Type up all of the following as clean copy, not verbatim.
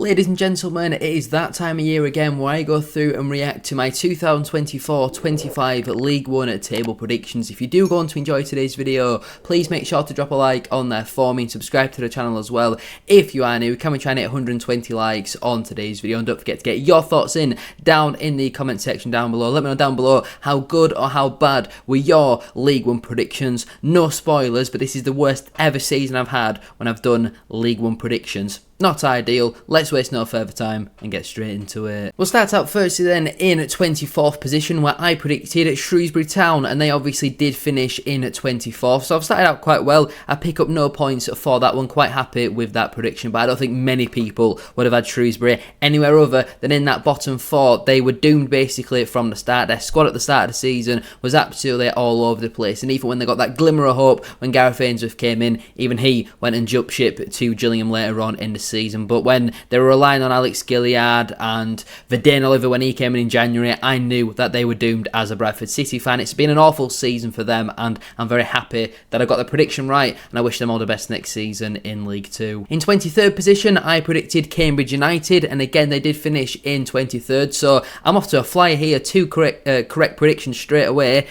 Ladies and gentlemen, it is that time of year again where I go through and react to my 2024-25 League One table predictions. If you do go on to enjoy today's video, please make sure to drop a like on there for me and subscribe to the channel as well. If you are new, can we try and hit 120 likes on today's video? And don't forget to get your thoughts in down in the comment section down below. Let me know down below how good or how bad were your League One predictions. No spoilers, but this is the worst ever season I've had when I've done League One predictions. Not ideal. Let's waste no further time and get straight into it. We'll start out firstly then in 24th position, where I predicted Shrewsbury Town, and they obviously did finish in 24th. So I've started out quite well. I pick up no points for that one. Quite happy with that prediction, but I don't think many people would have had Shrewsbury anywhere other than in that bottom four. They were doomed basically from the start. Their squad at the start of the season was absolutely all over the place, and even when they got that glimmer of hope when Gareth Ainsworth came in, even he went and jumped ship to Gillingham later on in the season. But when they were relying on Alex Gilliard and Verdane Oliver when he came in January, I knew that they were doomed as a Bradford City fan. It's been an awful season for them, and I'm very happy that I got the prediction right, and I wish them all the best next season in League 2. In 23rd position, I predicted Cambridge United, and again they did finish in 23rd, so I'm off to a flyer here. Two correct predictions straight away.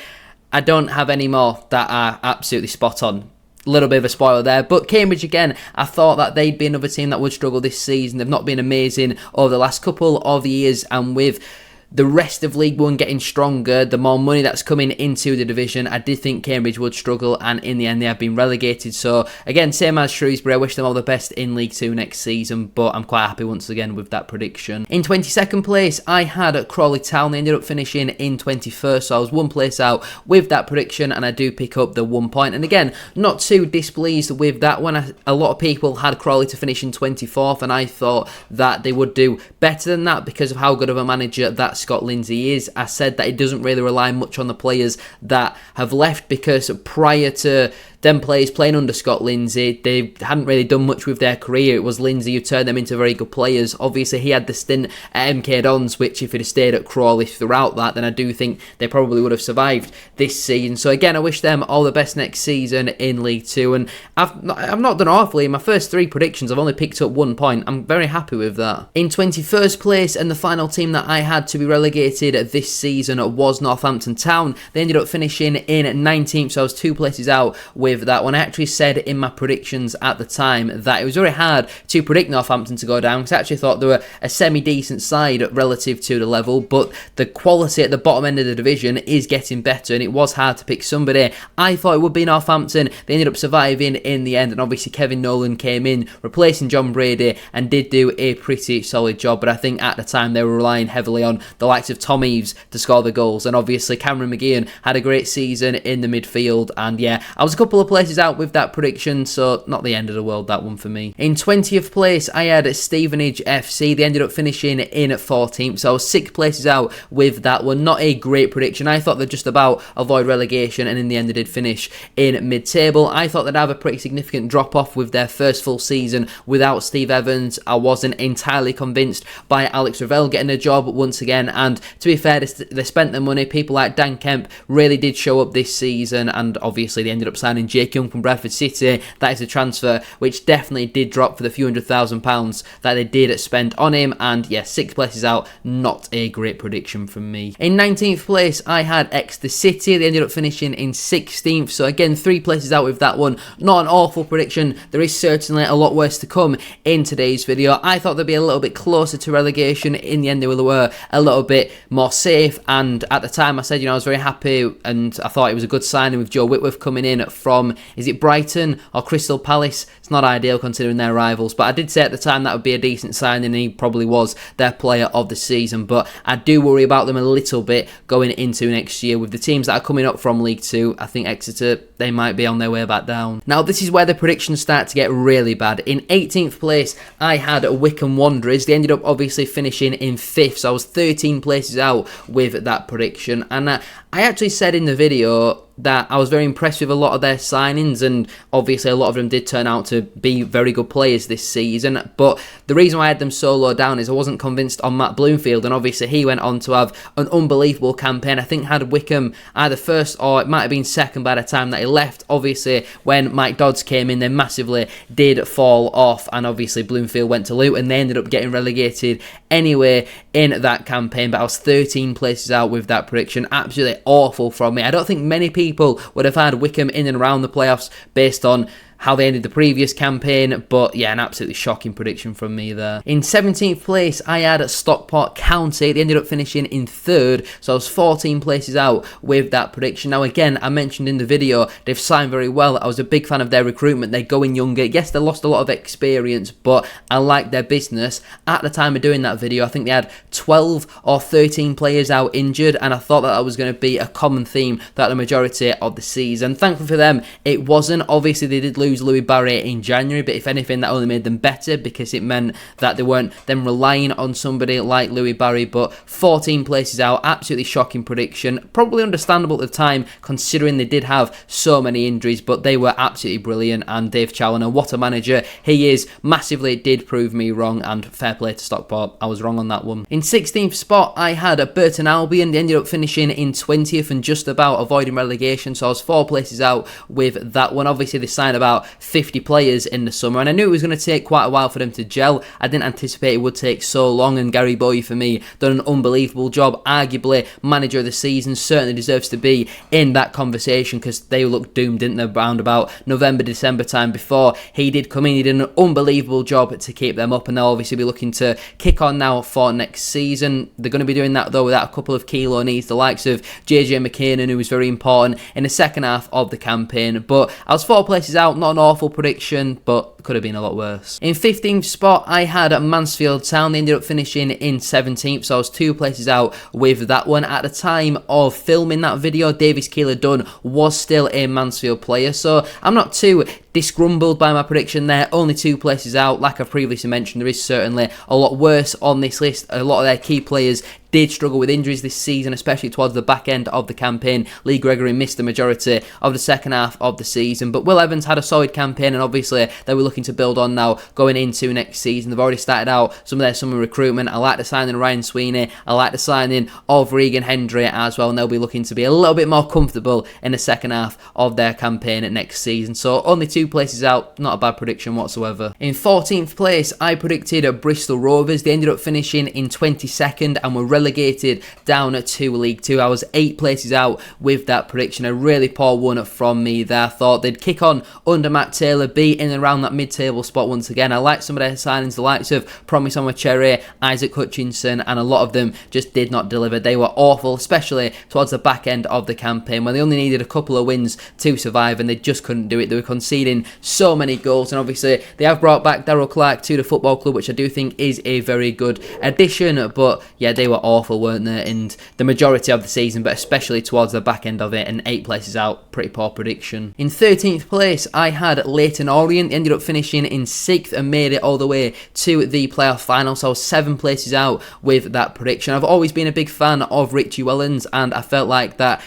I don't have any more that are absolutely spot on. Little bit of a spoiler there, but Cambridge again, I thought that they'd be another team that would struggle this season. They've not been amazing over the last couple of years, and with the rest of League One getting stronger, the more money that's coming into the division, I did think Cambridge would struggle, and in the end they have been relegated. So again, same as Shrewsbury, I wish them all the best in League 2 next season, but I'm quite happy once again with that prediction. In 22nd place, I had Crawley Town. They ended up finishing in 21st, so I was one place out with that prediction, and I do pick up the 1 point. And again, not too displeased with that one. A lot of people had Crawley to finish in 24th, and I thought that they would do better than that because of how good of a manager that Scott Lindsay is. I said that it doesn't really rely much on the players that have left, because prior to them players playing under Scott Lindsay, they hadn't really done much with their career. It was Lindsay who turned them into very good players. Obviously, he had the stint at MK Dons, which if he'd have stayed at Crawley throughout that, then I do think they probably would have survived this season. So again, I wish them all the best next season in League 2. And I've not done awfully. In my first three predictions, I've only picked up 1 point. I'm very happy with that. In 21st place, and the final team that I had to be relegated this season was Northampton Town. They ended up finishing in 19th, so I was 2 places out with that one. I actually said in my predictions at the time that it was very hard to predict Northampton to go down, because I actually thought they were a semi-decent side relative to the level, but the quality at the bottom end of the division is getting better, and it was hard to pick somebody. I thought it would be Northampton. They ended up surviving in the end, and obviously Kevin Nolan came in, replacing John Brady, and did do a pretty solid job, but I think at the time they were relying heavily on the likes of Tom Eaves to score the goals, and obviously Cameron McGeehan had a great season in the midfield, and yeah, I was a couple of places out with that prediction, so not the end of the world, that one for me. In 20th place, I had Stevenage FC. They ended up finishing in 14th, so I was 6 places out with that one. Not a great prediction. I thought they'd just about avoid relegation, and in the end they did finish in mid-table. I thought they'd have a pretty significant drop-off with their first full season without Steve Evans. I wasn't entirely convinced by Alex Ravel getting a job once again, and to be fair, they spent their money. People like Dan Kemp really did show up this season, and obviously they ended up signing Jake Young from Bradford City. That is a transfer which definitely did drop for the few £100,000 that they did spend on him, and yeah, 6 places out, not a great prediction from me. In 19th place, I had Exeter City. They ended up finishing in 16th, so again, 3 places out with that one. Not an awful prediction. There is certainly a lot worse to come in today's video. I thought they'd be a little bit closer to relegation. In the end, they were a little bit more safe, and at the time I said, I was very happy, and I thought it was a good signing with Joe Whitworth coming in from, is it Brighton or Crystal Palace? It's not ideal considering their rivals, but I did say at the time that would be a decent signing, and he probably was their player of the season. But I do worry about them a little bit going into next year with the teams that are coming up from League 2. I think Exeter, they might be on their way back down. Now, this is where the predictions start to get really bad. In 18th place, I had Wycombe Wanderers. They ended up obviously finishing in 5th, so I was 13 places out with that prediction. And I actually said in the video that I was very impressed with a lot of their signings, and obviously a lot of them did turn out to be very good players this season. But the reason why I had them so low down is I wasn't convinced on Matt Bloomfield, and obviously he went on to have an unbelievable campaign. I think had Wickham either first or it might have been second by the time that he left. Obviously when Mike Dodds came in, they massively did fall off, and obviously Bloomfield went to Luton and they ended up getting relegated anyway in that campaign. But I was 13 places out with that prediction. Absolutely awful from me. I don't think many people would have had Wickham in and around the playoffs based on how they ended the previous campaign, but yeah, an absolutely shocking prediction from me there. In 17th place, I had Stockport County. They ended up finishing in 3rd, so I was 14 places out with that prediction. Now again, I mentioned in the video, they've signed very well. I was a big fan of their recruitment. They're going younger. Yes, they lost a lot of experience, but I like their business. At the time of doing that video, I think they had 12 or 13 players out injured, and I thought that was going to be a common theme throughout the majority of the season. Thankfully for them, it wasn't. Obviously, they did lose Louis Barry in January, but if anything, that only made them better because it meant that they weren't then relying on somebody like Louis Barry. But 14 places out, absolutely shocking prediction. Probably understandable at the time considering they did have so many injuries, but they were absolutely brilliant. And Dave Challoner, what a manager he is, massively did prove me wrong, and fair play to Stockport. I was wrong on that one. In 16th spot, I had Burton Albion. They ended up finishing in 20th and just about avoiding relegation, so I was 4 places out with that one. Obviously, they signed about 50 players in the summer, and I knew it was going to take quite a while for them to gel. I didn't anticipate it would take so long, and Gary Bowie, for me, done an unbelievable job. Arguably manager of the season, certainly deserves to be in that conversation because they looked doomed, didn't they, around about November, December time before he did come in. He did an unbelievable job to keep them up, and they'll obviously be looking to kick on now for next season. They're going to be doing that though without a couple of key loanees, the likes of JJ McKinnon, who was very important in the second half of the campaign. But I was 4 places out, not an awful prediction, but could have been a lot worse. In 15th spot, I had Mansfield Town. They ended up finishing in 17th, so I was 2 places out with that one. At the time of filming that video, Davies Keeler-Dunn was still a Mansfield player, so I'm not too disgrumbled by my prediction there. Only 2 places out. Like I've previously mentioned, there is certainly a lot worse on this list. A lot of their key players did struggle with injuries this season, especially towards the back end of the campaign. Lee Gregory missed the majority of the second half of the season, but Will Evans had a solid campaign, and obviously they were looking to build on now going into next season. They've already started out some of their summer recruitment. I like the signing of Ryan Sweeney. I like the signing of Regan Hendry as well, and they'll be looking to be a little bit more comfortable in the second half of their campaign next season. So only 2 places out, not a bad prediction whatsoever. In 14th place, I predicted Bristol Rovers. They ended up finishing in 22nd and were relegated down to League 2. I was 8 places out with that prediction. A really poor one from me there. I thought they'd kick on under Matt Taylor, be in and around that mid-table spot once again. I like some of their signings, the likes of Promise Onwucherry, Isaac Hutchinson, and a lot of them just did not deliver. They were awful, especially towards the back end of the campaign when they only needed a couple of wins to survive, and they just couldn't do it. They were conceding so many goals, and obviously they have brought back Darryl Clark to the football club, which I do think is a very good addition, but yeah, they were awful, weren't they, in the majority of the season, but especially towards the back end of it, and 8 places out, pretty poor prediction. In 13th place, I had Leyton Orient. They ended up finishing in 6th and made it all the way to the playoff final, so I was 7 places out with that prediction. I've always been a big fan of Richie Wellens, and I felt like that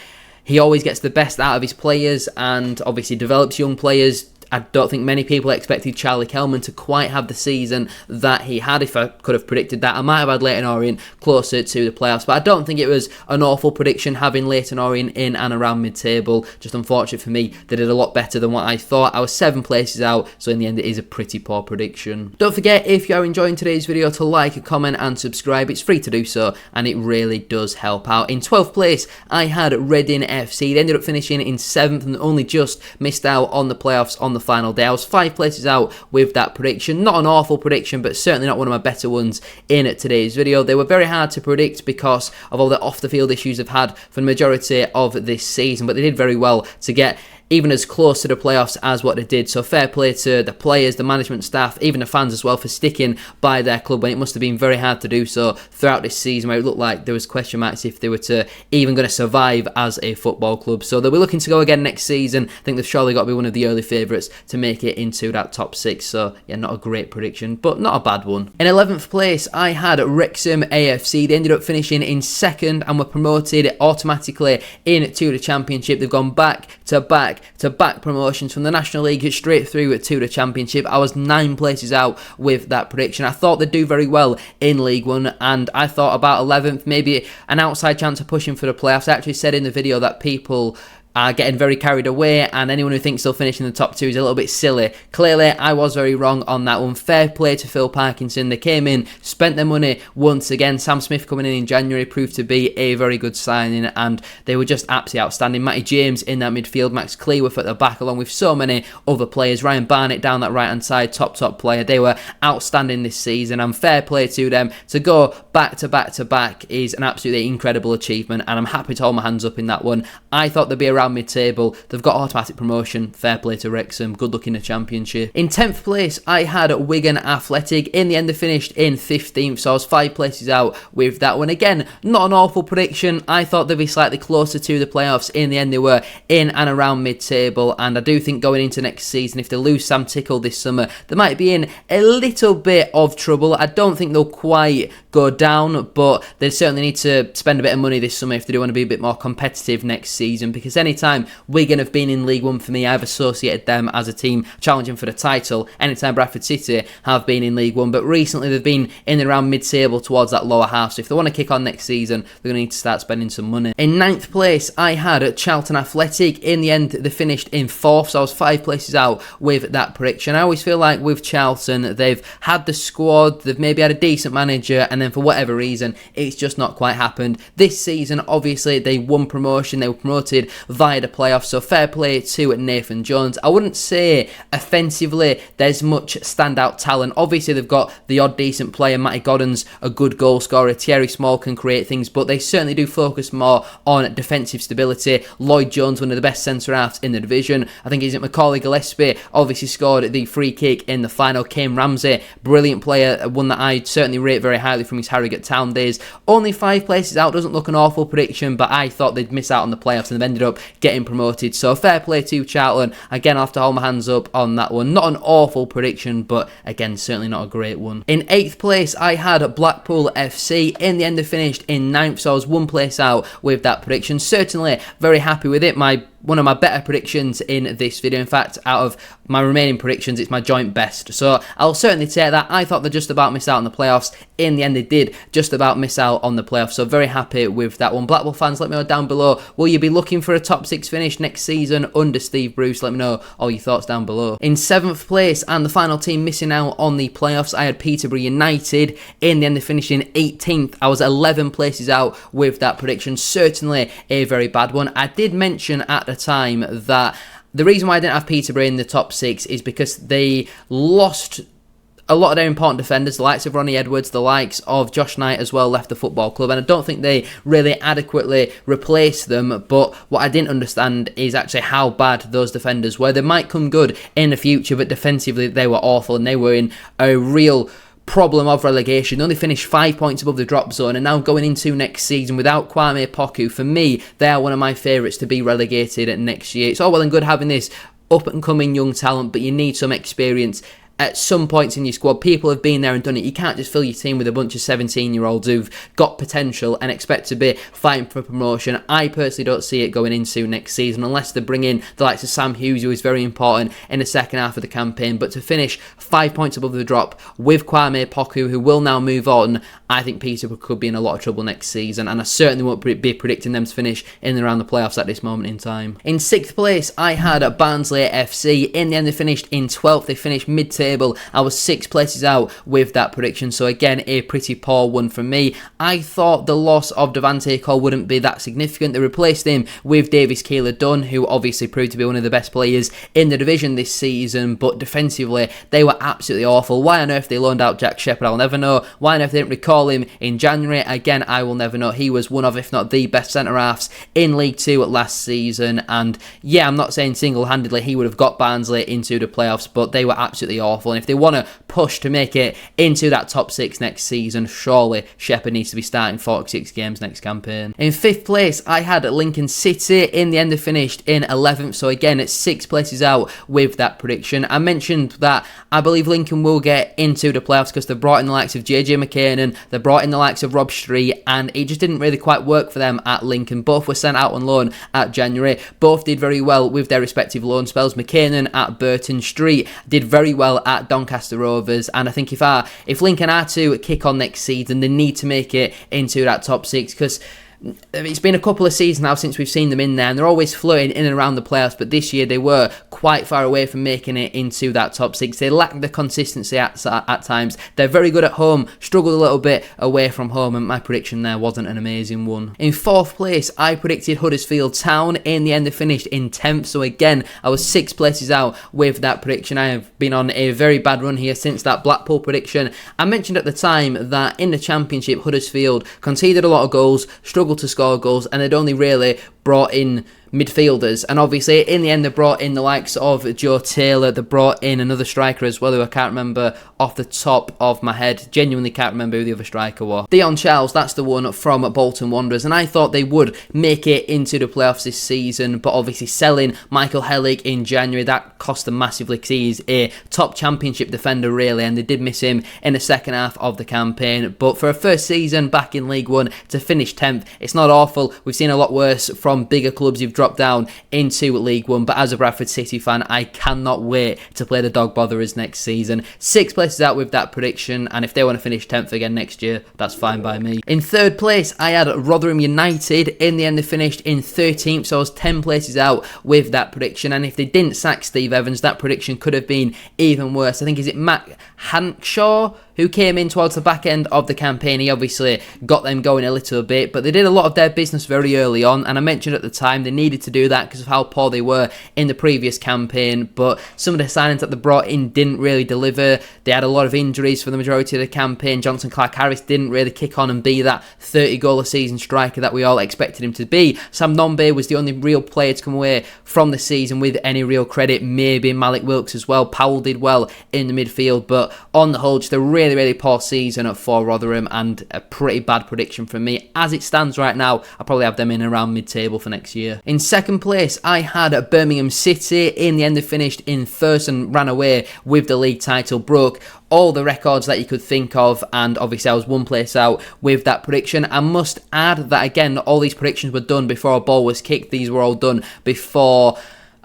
he always gets the best out of his players and obviously develops young players. I don't think many people expected Charlie Kelman to quite have the season that he had. If I could have predicted that, I might have had Leyton Orient closer to the playoffs, but I don't think it was an awful prediction having Leyton Orient in and around mid-table. Just unfortunate for me, they did a lot better than what I thought. I was 7 places out, so in the end it is a pretty poor prediction. Don't forget, if you are enjoying today's video, to like, comment and subscribe. It's free to do so, and it really does help out. In 12th place, I had Reading FC. They ended up finishing in 7th and only just missed out on the playoffs on the final day. I was 5 places out with that prediction. Not an awful prediction, but certainly not one of my better ones in today's video. They were very hard to predict because of all the off the field issues they've had for the majority of this season, but they did very well to get even as close to the playoffs as what they did. So fair play to the players, the management staff, even the fans as well, for sticking by their club when it must have been very hard to do so throughout this season, where it looked like there was question marks if they were to even going to survive as a football club. So they'll be looking to go again next season. I think they've surely got to be one of the early favourites to make it into that top 6. So yeah, not a great prediction, but not a bad one. In 11th place, I had Wrexham AFC. They ended up finishing in 2nd and were promoted automatically into the Championship. They've gone back to back promotions from the National League straight through to the Championship. I was 9 places out with that prediction. I thought they'd do very well in League One, and I thought about 11th, maybe an outside chance of pushing for the playoffs. I actually said in the video that people are getting very carried away, and anyone who thinks they'll finish in the top 2 is a little bit silly. Clearly, I was very wrong on that one. Fair play to Phil Parkinson. They came in, spent their money once again. Sam Smith coming in January proved to be a very good signing, and they were just absolutely outstanding. Matty James in that midfield, Max Cleworth at the back, along with so many other players. Ryan Barnett down that right-hand side, top player. They were outstanding this season, and fair play to them. To go back to back is an absolutely incredible achievement, and I'm happy to hold my hands up in that one. I thought they'd be around mid-table. They've got automatic promotion. Fair play to Wrexham. Good luck in the Championship. In 10th place, I had Wigan Athletic. In the end, they finished in 15th, so I was 5 places out with that one. Again, not an awful prediction. I thought they'd be slightly closer to the playoffs. In the end, they were in and around mid-table, and I do think going into next season, if they lose Sam Tickle this summer, they might be in a little bit of trouble. I don't think they'll quite go down, but they certainly need to spend a bit of money this summer if they do want to be a bit more competitive next season, because anytime Wigan have been in League One for me, I've associated them as a team challenging for the title. Anytime Bradford City have been in League One, but recently they've been in and around mid-table towards that lower half, so if they want to kick on next season, they're going to need to start spending some money. In 9th place, I had Charlton Athletic. In the end, they finished in 4th, so I was 5 places out with that prediction. I always feel like with Charlton, they've had the squad, they've maybe had a decent manager, and then for whatever reason, it's just not quite happened. This season, obviously, they won promotion, they were promoted via the playoffs, so fair play to Nathan Jones. I wouldn't say offensively there's much standout talent. Obviously, they've got the odd decent player. Matty Godden's a good goal scorer. Thierry Small can create things, but they certainly do focus more on defensive stability. Lloyd Jones, one of the best centre-halves in the division. I think he's at Macaulay Gillespie, obviously scored the free kick in the final. Kane Ramsey, brilliant player, one that I certainly rate very highly from his Harrogate Town days. Only 5 places out, doesn't look an awful prediction, but I thought they'd miss out on the playoffs and they've ended up getting promoted. So fair play to Charlton. Again, I'll have to hold my hands up on that one. Not an awful prediction, but again, certainly not a great one. In 8th place, I had Blackpool FC. In the end, they finished in 9th, so I was 1 place out with that prediction. Certainly very happy with it. One of my better predictions in this video. In fact, out of my remaining predictions, it's my joint best. So I'll certainly take that. I thought they just about missed out on the playoffs. In the end, they did just about miss out on the playoffs. So very happy with that one. Blackpool fans, let me know down below. Will you be looking for a top 6 finish next season under Steve Bruce? Let me know all your thoughts down below. In 7th place, and the final team missing out on the playoffs, I had Peterborough United. In the end, they finished in 18th. I was 11 places out with that prediction. Certainly a very bad one. I did mention at the time that the reason why I didn't have Peterborough in the top 6 is because they lost a lot of their important defenders, the likes of Ronnie Edwards, the likes of Josh Knight as well left the football club, and I don't think they really adequately replaced them. But what I didn't understand is actually how bad those defenders were. They might come good in the future, but defensively they were awful, and they were in a real problem of relegation. They only finished 5 points above the drop zone, and now going into next season without Kwame Poku, for me, they are one of my favourites to be relegated next year. It's all well and good having this up-and-coming young talent, but you need some experience at some points in your squad. People have been there and done it. You can't just fill your team with a bunch of 17-year-olds who've got potential and expect to be fighting for promotion. I personally don't see it going into next season unless they bring in the likes of Sam Hughes, who is very important in the second half of the campaign. But to finish 5 points above the drop with Kwame Poku, who will now move on, I think Peterborough could be in a lot of trouble next season, and I certainly won't be predicting them to finish in and around the playoffs at this moment in time. In 6th place, I had Barnsley FC. In the end, they finished in 12th. They finished mid-table table. I was 6 places out with that prediction, so again, a pretty poor one from me. I thought the loss of Devante Cole wouldn't be that significant. They replaced him with Davis Keeler-Dunn, who obviously proved to be one of the best players in the division this season, but defensively, they were absolutely awful. Why on earth they loaned out Jack Shepherd, I'll never know. Why on earth they didn't recall him in January, again, I will never know. He was one of, if not the best centre-halves in League 2 last season, and yeah, I'm not saying single-handedly he would have got Barnsley into the playoffs, but they were absolutely awful, and if they want to push to make it into that top 6 next season, surely Shepherd needs to be starting 46 games next campaign. In 5th place, I had Lincoln City. In the end, they finished in 11th, so again, it's 6 places out with that prediction. I mentioned that I believe Lincoln will get into the playoffs because they brought in the likes of JJ McKinnon, they brought in the likes of Rob Street, and it just didn't really quite work for them at Lincoln. Both were sent out on loan at January. Both did very well with their respective loan spells. McKinnon at Burton, Street did very well at Doncaster Rovers, and I think if Lincoln are to kick on next season, they need to make it into that top 6, because it's been a couple of seasons now since we've seen them in there, and they're always floating in and around the playoffs, but this year they were quite far away from making it into that top 6. They lack the consistency at times. They're very good at home, struggled a little bit away from home, and my prediction there wasn't an amazing one. In 4th place, I predicted Huddersfield Town. In the end, they finished in 10th, so again, I was 6 places out with that prediction. I have been on a very bad run here since that Blackpool prediction. I mentioned at the time that in the Championship, Huddersfield conceded a lot of goals, struggled to score goals, and they'd only really brought in midfielders, and obviously in the end they brought in the likes of Joe Taylor. They brought in another striker as well, who I can't remember off the top of my head. Genuinely can't remember who the other striker was. Dion Charles, that's the one from Bolton Wanderers, and I thought they would make it into the playoffs this season, but obviously selling Michael Hellig in January, that cost them massively because he's a top Championship defender really, and they did miss him in the second half of the campaign. But for a first season back in League 1 to finish 10th, it's not awful. We've seen a lot worse from bigger clubs who've dropped down into League 1, but as a Bradford City fan, I cannot wait to play the Dog Botherers next season. 6 places out with that prediction, and if they want to finish 10th again next year, that's fine by me. In 3rd place, I had Rotherham United. In the end, they finished in 13th, so I was 10 places out with that prediction, and if they didn't sack Steve Evans, that prediction could have been even worse. I think, is it Matt Hanshaw who came in towards the back end of the campaign? He obviously got them going a little bit, but they did a lot of their business very early on, and I mentioned at the time they needed to do that because of how poor they were in the previous campaign, but some of the signings that they brought in didn't really deliver. They had a lot of injuries for the majority of the campaign. Johnson Clark-Harris didn't really kick on and be that 30-goal-a-season striker that we all expected him to be. Sam Nombe was the only real player to come away from the season with any real credit. Maybe Malik Wilkes as well. Powell did well in the midfield, but on the whole, just a really poor season for Rotherham, and a pretty bad prediction from me. As it stands right now, I'll probably have them in around mid-table for next year. In 2nd place, I had Birmingham City. In the end, they finished in 1st and ran away with the league title, broke all the records that you could think of, and obviously I was 1 place out with that prediction. I must add that again, all these predictions were done before a ball was kicked. These were all done before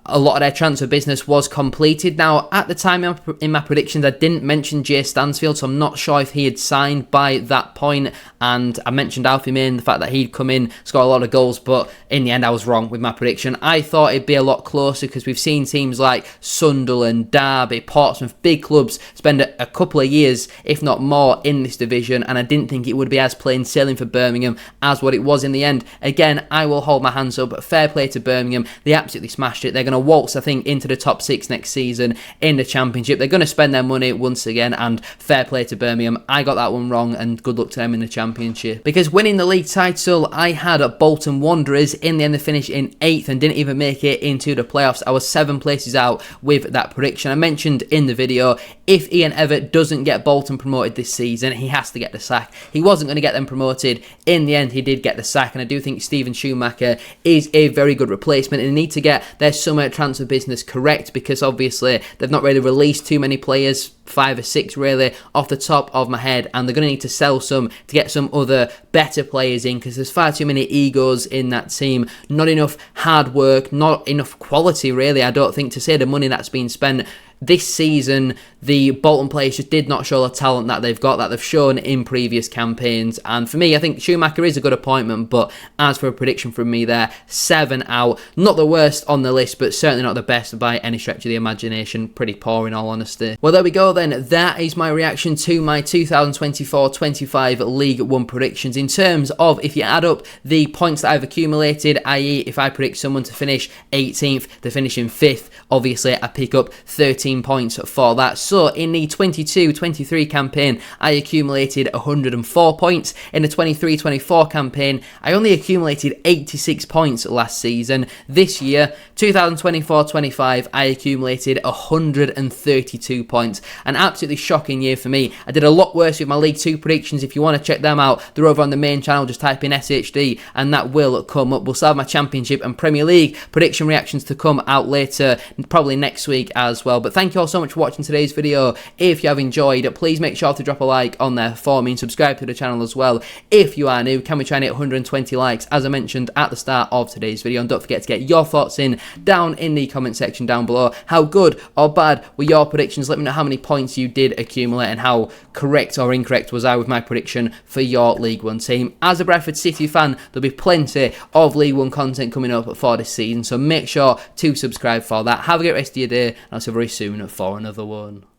a lot of their transfer business was completed. Now, at the time in my predictions, I didn't mention Jay Stansfield, so I'm not sure if he had signed by that point, and I mentioned Alfie Main, the fact that he'd come in, score a lot of goals, but in the end I was wrong with my prediction. I thought it'd be a lot closer because we've seen teams like Sunderland, Derby, Portsmouth, big clubs spend a couple of years, if not more, in this division, and I didn't think it would be as plain sailing for Birmingham as what it was in the end. Again, I will hold my hands up. Fair play to Birmingham. They absolutely smashed it. They're going to waltz, I think, into the top 6 next season in the Championship. They're going to spend their money once again, and fair play to Birmingham. I got that one wrong, and good luck to them in the Championship. Because winning the league title, I had Bolton Wanderers. In the end, they finished in 8th and didn't even make it into the playoffs. I was 7 places out with that prediction. I mentioned in the video, if Ian Evatt doesn't get Bolton promoted this season, he has to get the sack. He wasn't going to get them promoted. In the end, he did get the sack, and I do think Stephen Schumacher is a very good replacement, and they need to get their summer transfer business correct, because obviously they've not really released too many players, 5 or 6 really off the top of my head, and they're going to need to sell some to get some other better players in, because there's far too many egos in that team, not enough hard work, not enough quality really, I don't think, to say the money that's been spent. This season, the Bolton players just did not show the talent that they've got, that they've shown in previous campaigns. And for me, I think Schumacher is a good appointment, but as for a prediction from me there, 7 out. Not the worst on the list, but certainly not the best by any stretch of the imagination. Pretty poor in all honesty. Well, there we go then, that is my reaction to my 2024-25 League 1 predictions. In terms of, if you add up the points that I've accumulated, i.e. if I predict someone to finish 18th, they finish in 5th, obviously I pick up 13 points for that. So in the 22-23 campaign, I accumulated 104 points. In the 23-24 campaign, I only accumulated 86 points last season. This year, 2024-25, I accumulated 132 points. An absolutely shocking year for me. I did a lot worse with my League 2 predictions. If you want to check them out, they're over on the main channel. Just type in SHD and that will come up. We'll still have my Championship and Premier League prediction reactions to come out later, probably next week as well. But thank you all so much for watching today's video. If you have enjoyed, please make sure to drop a like on there for me and subscribe to the channel as well. If you are new, can we try and hit 120 likes as I mentioned at the start of today's video? And don't forget to get your thoughts in down in the comment section down below. How good or bad were your predictions? Let me know how many points you did accumulate and how correct or incorrect was I with my prediction for your League 1 team. As a Bradford City fan, there'll be plenty of League 1 content coming up for this season, so make sure to subscribe for that. Have a great rest of your day, and I'll see you very soon for another one.